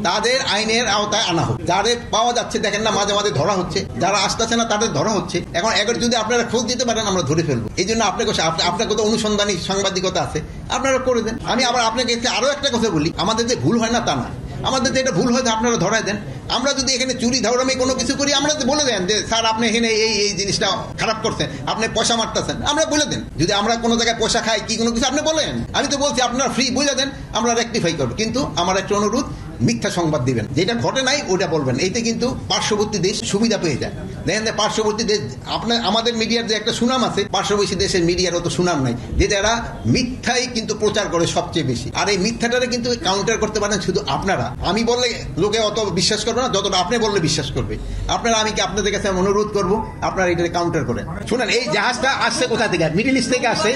তাদের আইনের আওতায় আনা হোক। যাদের পাওয়া যাচ্ছে দেখেন না মাঝে মাঝে ধরা হচ্ছে, যারা আসতেছে না তাদের ধরা হচ্ছে। এখন এবার যদি আপনারা খোঁজ দিতে পারেন আমরা ধরে ফেলবো। এই জন্য আপনাকে তো অনুসন্ধানী সাংবাদিকতা আছে, আপনারা করে দেন। আমি আবার আপনাকে আরো একটা কথা বলি, আমাদের যে ভুল হয় না তা না, আমাদের যে এটা ভুল হয় আপনারা ধরায় দেন। আমরা যদি এখানে চুরি ধাওড়ামি কোনো কিছু করি আমরা বলে দেন যে স্যার আপনি এখানে এই জিনিসটা খারাপ করছেন, আপনি পয়সা মারতেছেন, আমরা বলে দেন। যদি আমরা কোনো জায়গায় পয়সা খাই কি কোনো কিছু আপনি বলেন, আমি তো বলছি আপনারা ফ্রি বুঝে দেন, আমরা রেকটিফাই করবো। কিন্তু আমার একটা অনুরোধ, মিথ্যা সংবাদ দিবেন, যেটা ঘটে নাই ওটা বলবেন। এইতে কিন্তু পার্শ্ববর্তী দেশ সুবিধা পেয়ে যায়। দেখেন যে পার্শ্ববর্তী দেশ, আপনার আমাদের মিডিয়ার যে একটা সুনাম আছে, পার্শ্ববর্তী দেশের মিডিয়ার অত সুনাম নাই, যে যারা মিথ্যাই কিন্তু প্রচার করে সবচেয়ে বেশি। আর এই মিথ্যাটারে কিন্তু কাউন্টার করতে পারেন শুধু আপনারা। আমি বললে লোকে অত বিশ্বাস করবে না যতটা আপনি বললে বিশ্বাস করবে। আপনারা, আমি কি আপনাদের কাছে অনুরোধ করবো আপনারা এটা কাউন্টার করেন। শুনেন, এই জাহাজটা আসছে কোথা থেকে? মিডল ইস্ট থেকে আসছে।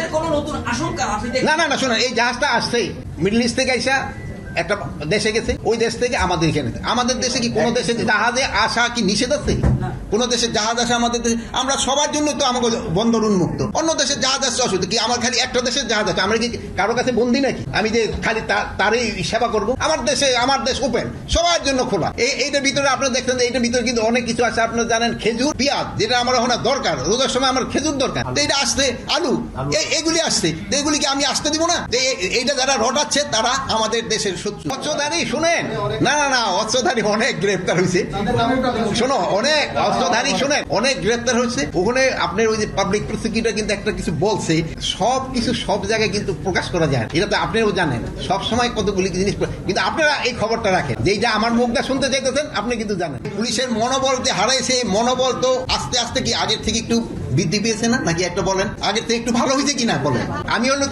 না না না, শুনেন, এই জাহাজটা আসছে মিডল ইস্ট থেকে আইসা একটা দেশে গেছে, ওই দেশ থেকে আমাদের এখানে। আমাদের দেশে কি কোনো দেশে জাহাজে আসা কি নিষেধ আছে? কোন দেশের জাহাজ আসে আমাদের দেশে? আমরা সবার জন্য তো আমাকে বন্দর উন্মুক্ত। অন্য দেশের জাহাজ আসছে অসুবিধা কি? আমার খালি একটা দেশের জাহাজ আছে, আমরা কি কারো কাছে বন্দি নাকি? আমি যে খালি তারই সেবা করব? আমার দেশ ওপেন, সবার জন্য খোলা। এইটার ভিতরে আপনারা দেখছেন, এইটার ভিতরে কিন্তু অনেক কিছু আছে। আপনারা জানেন খেজুর, পেঁয়াজ, যেটা আমার ওখানে দরকার, রোজার সময় আমার খেজুর দরকার, এইটা আসছে, আলু, এইগুলি আসছে, এইগুলিকে আমি আসতে দিব না? এইটা যারা রটাচ্ছে তারা আমাদের দেশের শত্রু। অস্ত্রধারী, শুনেন, না না না, অস্ত্রধারী অনেক গ্রেফতার হয়েছে। শোনো, অনেক অস্ত্রধারী, শুনেন, অনেক গ্রেফতার হয়েছে। ওখানে আপনার ওই যে পাবলিক প্রসিকিউটর কিন্তু একটা কিছু বলছে, সব কিছু সব জায়গায় কিন্তু প্রকাশ করা যায়, এটা তো আপনিও জানেন। সব সময় কতগুলি জিনিস, কিন্তু আপনারা এই খবরটা রাখেন যে এইটা আমার মুখটা শুনতে চাইতেছেন, আপনি কিন্তু জানেন। পুলিশের মনোবল যে হারাইছে, এই মনোবল তো আস্তে আস্তে কি আগের থেকে একটু বৃদ্ধি পেয়েছে না নাকি? একটা বলেন, আগের থেকে একটু ভালো হয়েছে কিনা বলেন। আমি হলো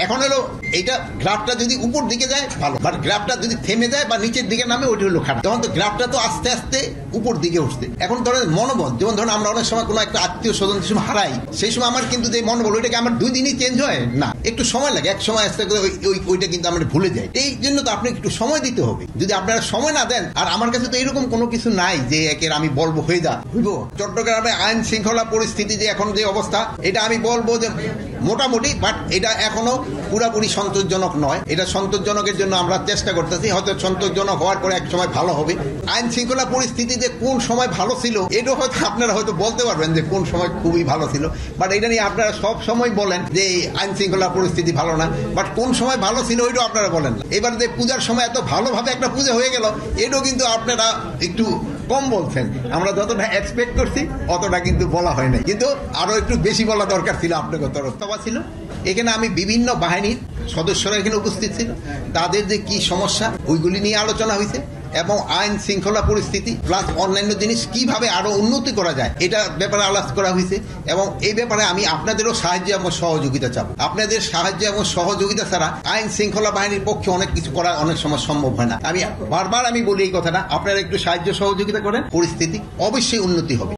এখন হলো এইটা গ্রাফটা যদি উপর দিকে যায় ভালো, বাট গ্রাফটা যদি থেমে যায় বা নিচের দিকে নামে ওইটা হলো খারাপ। তখন তো গ্রাফটা তো আস্তে আস্তে উপর দিকে উঠছে। এখন ধরেন মনোবল, যেমন ধরেন আমরা অনেক সময় কোনো একটা আত্মীয় স্বজন সময় হারাই, সেই সময় আমার কিন্তু যে মনোবল ওইটাকে আমার 2 দিনই চেঞ্জ হয় না, একটু সময় লাগে। এক সময় আস্তে করে ওইটা কিন্তু আমরা ভুলে যাই। এই জন্য তো আপনি একটু সময় দিতে হবে। যদি আপনারা সময় না দেন, আর আমার কাছে তো এরকম কোনো কিছু নাই যে একের আমি বলবো হয়ে যা হইব। চট্টগ্রামে আইন শৃঙ্খলা পরিস্থিতি যে এখন যে অবস্থা, এটা আমি বলবো যে মোটামুটি, বাট এটা এখনো পুরাপুরি সন্তোষজনক নয়। এটা সন্তোষজনকের জন্য আমরা চেষ্টা করতেছি, হয়তো সন্তোষজনক হওয়ার পরে এক সময় ভালো হবে। আইন শৃঙ্খলা পরিস্থিতিতে কোন সময় ভালো ছিল এটা হয়তো আপনারা হয়তো বলতে পারবেন যে কোন সময় খুবই ভালো ছিল, বাট এটা নিয়ে আপনারা সব সময় বলেন যে আইন শৃঙ্খলা পরিস্থিতি ভালো না, বাট কোন সময় ভালো ছিল ওইটাও আপনারা বলেন না। এবার যে পূজার সময় এত ভালোভাবে একটা পূজা হয়ে গেল, এটাও কিন্তু আপনারা একটু কম বলছেন। আমরা যতটা এক্সপেক্ট করছি অতটা কিন্তু বলা হয় নাই, কিন্তু আরো একটু বেশি বলা দরকার ছিল আপনাদের তরফ ছিল। এখানে আমি বিভিন্ন বাহিনীর সদস্যরা এখানে উপস্থিত ছিল, তাদের যে কি সমস্যা ওইগুলি নিয়ে আলোচনা হয়েছে, এবং আইন শৃঙ্খলা পরিস্থিতি প্লাস অন্যান্য জিনিস কিভাবে আরো উন্নতি করা যায় এটা ব্যাপারে আলোচনা করা হয়েছে। এবং এই ব্যাপারে আমি আপনাদেরও সাহায্য এবং সহযোগিতা চাবো। আপনাদের সাহায্য এবং সহযোগিতা ছাড়া আইন শৃঙ্খলা বাহিনীর পক্ষে অনেক কিছু করা অনেক সময় সম্ভব হয় না। আমি বারবার বলি এই কথাটা, আপনারা একটু সাহায্য সহযোগিতা করেন, পরিস্থিতি অবশ্যই উন্নতি হবে।